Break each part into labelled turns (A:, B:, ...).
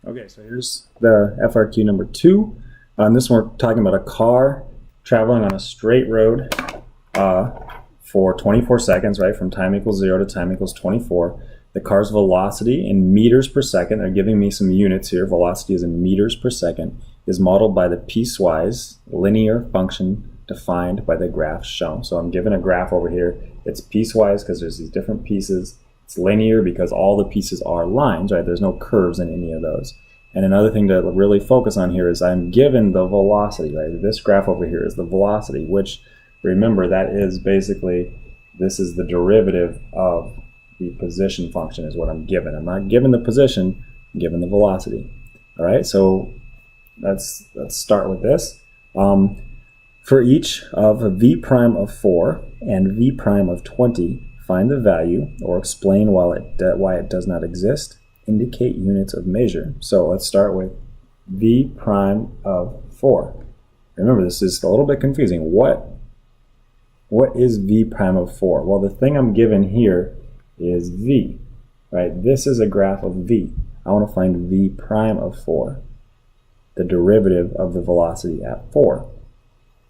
A: Okay, so here's the FRQ number 2. On this one, we're talking about a car traveling on a straight road for 24 seconds, right, from time equals 0 to time equals 24. The car's velocity in meters per second, they're giving me some units here, velocity is in meters per second, is modeled by the piecewise linear function defined by the graph shown. So I'm given a graph over here. It's piecewise because there's these different pieces. It's linear because all the pieces are lines, right? There's no curves in any of those. And another thing to really focus on here is I'm given the velocity, right? This graph over here is the velocity, which, remember, that is basically, this is the derivative of the position function is what I'm given. I'm not given the position, I'm given the velocity. All right, so let's start with this. For each of v prime of 4 and v prime of 20, find the value or explain why it does not exist. Indicate units of measure. So let's start with v prime of 4. Remember, this is a little bit confusing. What is v prime of 4? Well, the thing I'm given here is v, right? This is a graph of v. I want to find v prime of 4, the derivative of the velocity at 4,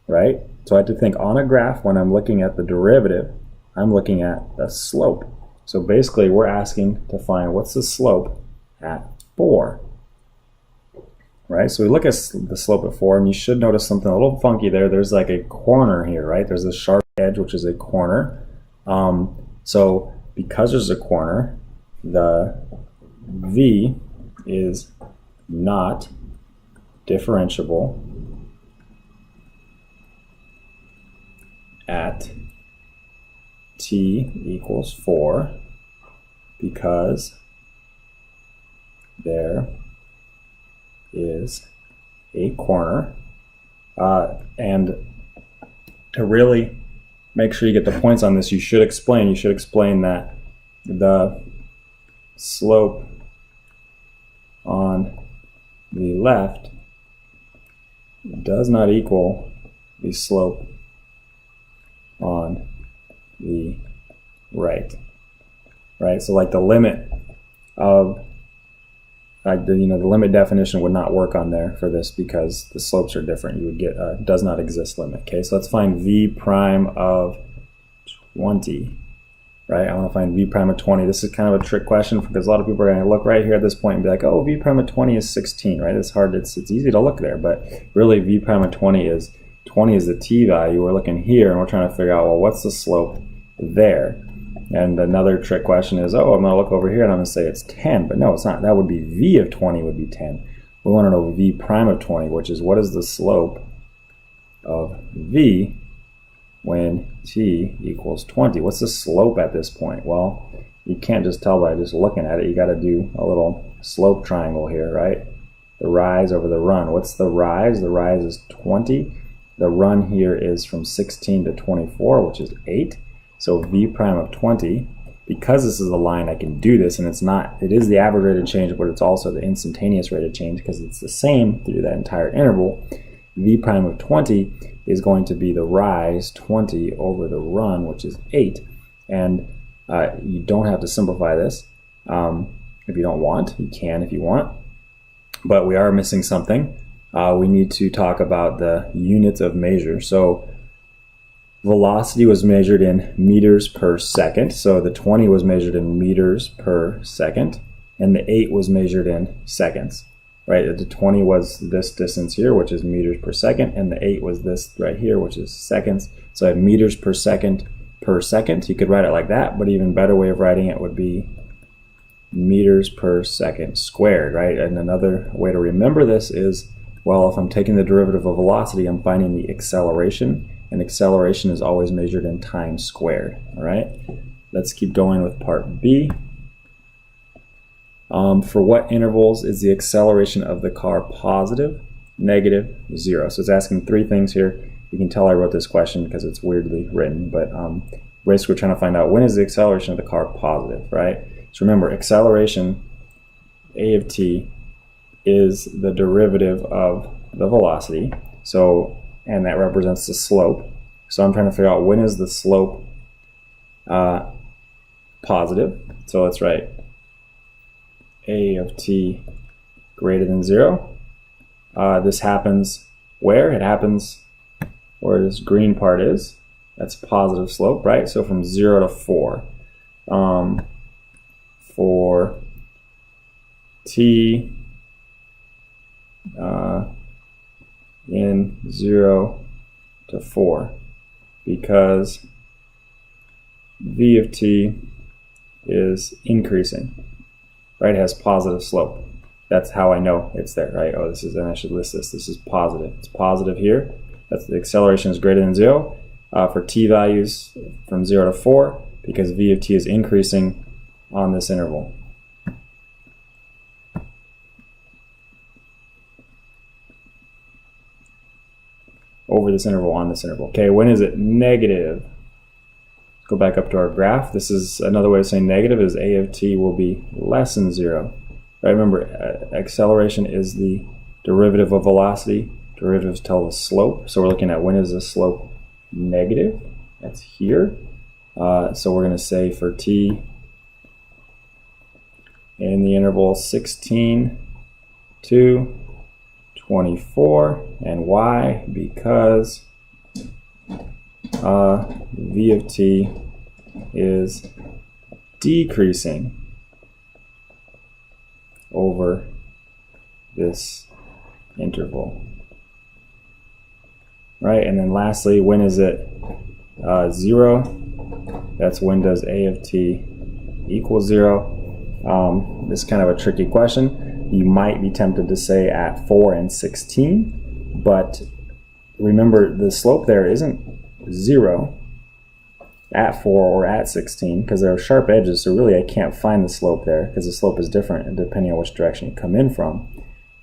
A: right? So I have to think on a graph when I'm looking at the derivative, I'm looking at the slope. So basically we're asking to find what's the slope at 4, right? So we look at the slope at 4 and you should notice something a little funky there. There's like a corner here, right? There's a sharp edge, which is a corner. So because there's a corner, the v is not differentiable at t equals 4 because there is a corner. And to really make sure you get the points on this, you should explain that the slope on the left does not equal the slope on the right, so like the limit of the limit definition would not work on there for this because the slopes are different. You would get a does not exist limit. Okay, so let's find v prime of 20, right? I want to find v prime of 20. This is kind of a trick question because a lot of people are going to look right here at this point and be like, oh, v prime of 20 is 16, right? It's hard, it's easy to look there, but really v prime of 20 is the t value. We're looking here and we're trying to figure out, well, what's the slope there? And another trick question is, oh, I'm going to look over here and I'm going to say it's 10, but no, it's not. That would be v of 20 would be 10. We want to know v prime of 20, which is what is the slope of v when t equals 20. What's the slope at this point? Well, you can't just tell by just looking at it. You got to do a little slope triangle here, right? The rise over the run. What's the rise? The rise is 20. The run here is from 16 to 24, which is 8. So v prime of 20, because this is a line, I can do this, and it is the average rate of change, but it's also the instantaneous rate of change because it's the same through that entire interval. V prime of 20 is going to be the rise 20 over the run, which is 8. And you don't have to simplify this if you don't want. You can if you want. But we are missing something. We need to talk about the units of measure. So velocity was measured in meters per second. So the 20 was measured in meters per second, and the 8 was measured in seconds, right? The 20 was this distance here, which is meters per second, and the 8 was this right here, which is seconds. So I have meters per second per second. You could write it like that, but even better way of writing it would be meters per second squared, right? And another way to remember this is, well, if I'm taking the derivative of velocity, I'm finding the acceleration, and acceleration is always measured in time squared. All right, let's keep going with part B. For what intervals is the acceleration of the car positive, negative, 0? So it's asking 3 things here. You can tell I wrote this question because it's weirdly written, but basically we're trying to find out when is the acceleration of the car positive, right? So remember, acceleration, a of t, is the derivative of the velocity. So, and that represents the slope. So I'm trying to figure out when is the slope positive. So let's write a of t greater than 0. This happens where? It happens where this green part is. That's positive slope, right? So from 0 to 4. For t in 0 to 4, because v of t is increasing, right? It has positive slope. That's how I know it's there, right? Oh, this is, and I should list this. This is positive. It's positive here. That's the acceleration is greater than 0 for t values from 0 to 4, because v of t is increasing on this interval. Over this interval, on this interval. Okay, when is it negative? Let's go back up to our graph. This is another way of saying negative is a of t will be less than 0. Right, remember, acceleration is the derivative of velocity. Derivatives tell the slope. So we're looking at when is the slope negative? That's here. So we're going to say for t in the interval 16 to 24, and why? Because v of t is decreasing over this interval, right? And then lastly, when is it 0? That's when does a of t equal 0? This is kind of a tricky question. You might be tempted to say at 4 and 16, but remember the slope there isn't 0 at 4 or at 16, because there are sharp edges, so really I can't find the slope there because the slope is different depending on which direction you come in from.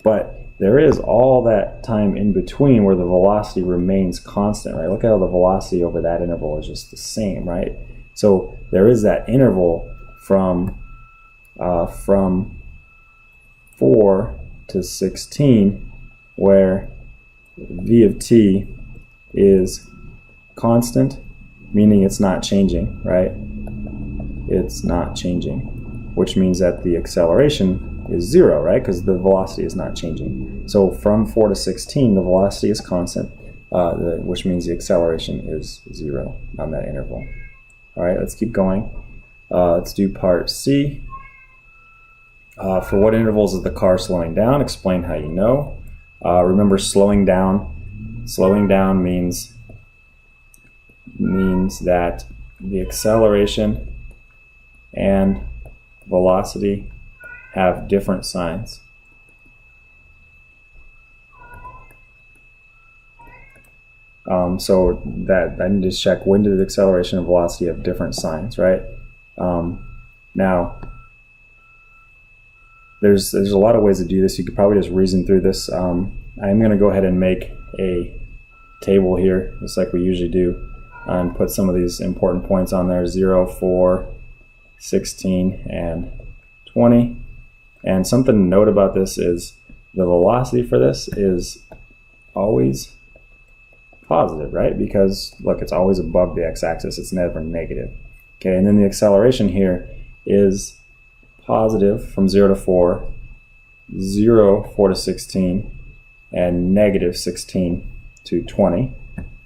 A: But there is all that time in between where the velocity remains constant, right? Look at how the velocity over that interval is just the same, right? So there is that interval from 4 to 16 where v of t is constant, meaning it's not changing, right? It's not changing, which means that the acceleration is 0, right? Because the velocity is not changing. So from 4 to 16, the velocity is constant, which means the acceleration is 0 on that interval. All right, let's keep going. Let's do part C. For what intervals is the car slowing down? Explain how you know. Remember, slowing down means that the acceleration and velocity have different signs. So that I need to check, when do the acceleration and velocity have different signs, right? Now, there's a lot of ways to do this. You could probably just reason through this. I'm going to go ahead and make a table here, just like we usually do, and put some of these important points on there: 0, 4, 16, and 20. And something to note about this is the velocity for this is always positive, right? Because look, it's always above the x-axis. It's never negative. Okay, and then the acceleration here is positive from 0 to 4, 4 to 16, and negative 16 to 20.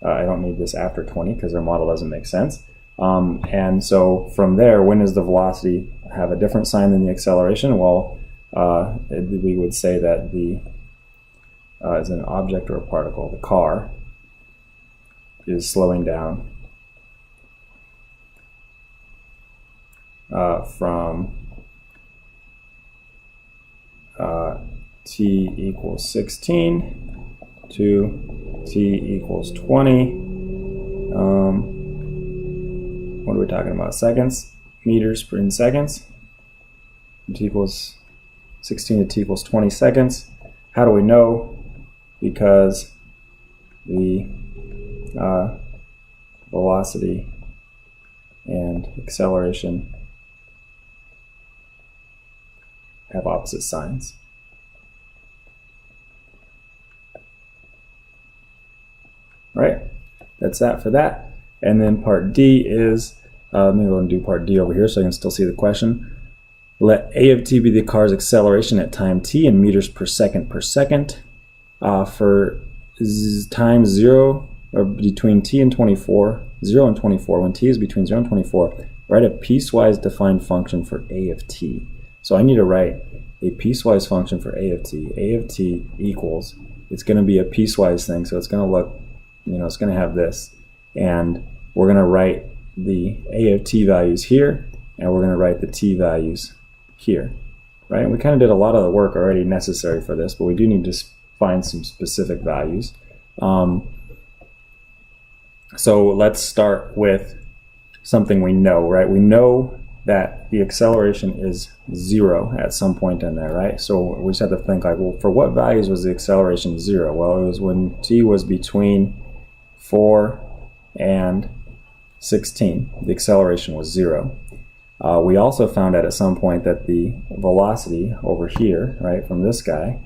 A: I don't need this after 20 because our model doesn't make sense. And so from there, when does the velocity have a different sign than the acceleration? Well, we would say that the is an object or a particle, the car, is slowing down from t equals 16 to t equals 20. What are we talking about? Seconds? Meters per in seconds? T equals 16 to t equals 20 seconds. How do we know? Because the velocity and acceleration have opposite signs. All right, that's that for that. And then part D is, let me go and do part D over here so I can still see the question. Let a of t be the car's acceleration at time t in meters per second per second. For time 0, or between t and 24, 0 and 24, when t is between 0 and 24, write a piecewise defined function for a of t. So I need to write a piecewise function for a of t. A of t equals, it's going to be a piecewise thing, so it's going to look, it's going to have this. And we're going to write the a of t values here, and we're going to write the t values here. Right? And we kind of did a lot of the work already necessary for this, but we do need to find some specific values. So let's start with something we know, right? We know that the acceleration is 0 at some point in there, right? So we just have to think like, well, for what values was the acceleration 0? Well, it was when t was between 4 and 16, the acceleration was 0. We also found out at some point that the velocity over here, right, from this guy,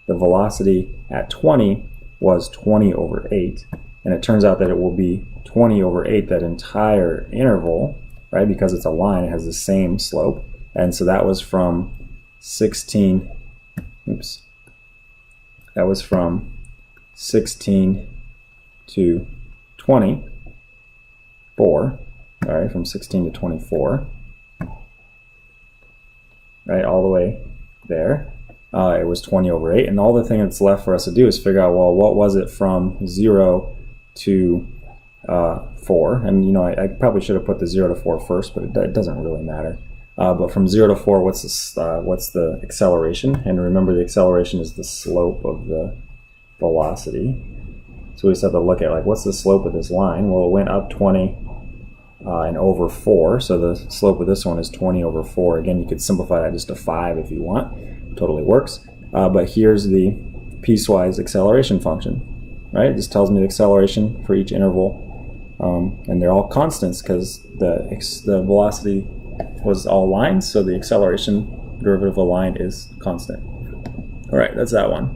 A: the velocity at 20 was 20 over 8. And it turns out that it will be 20 over 8 that entire interval, right, because it's a line, it has the same slope. And so that was from 16 to 24, all right, from 16 to 24, right, all the way there. It was 20 over 8, and all the thing that's left for us to do is figure out, well, what was it from 0 to 4? And I probably should have put the 0 to 4 first, but it doesn't really matter. But from 0 to 4, what's the acceleration? And remember, the acceleration is the slope of the velocity. So we just have to look at, like, what's the slope of this line? Well, it went up 20 and over 4, so the slope of this one is 20 over 4. Again, you could simplify that just to 5 if you want. Totally works. But here's the piecewise acceleration function, right? This tells me the acceleration for each interval, and they're all constants because the velocity was all lines, so the acceleration derivative of a line is constant. All right, that's that one.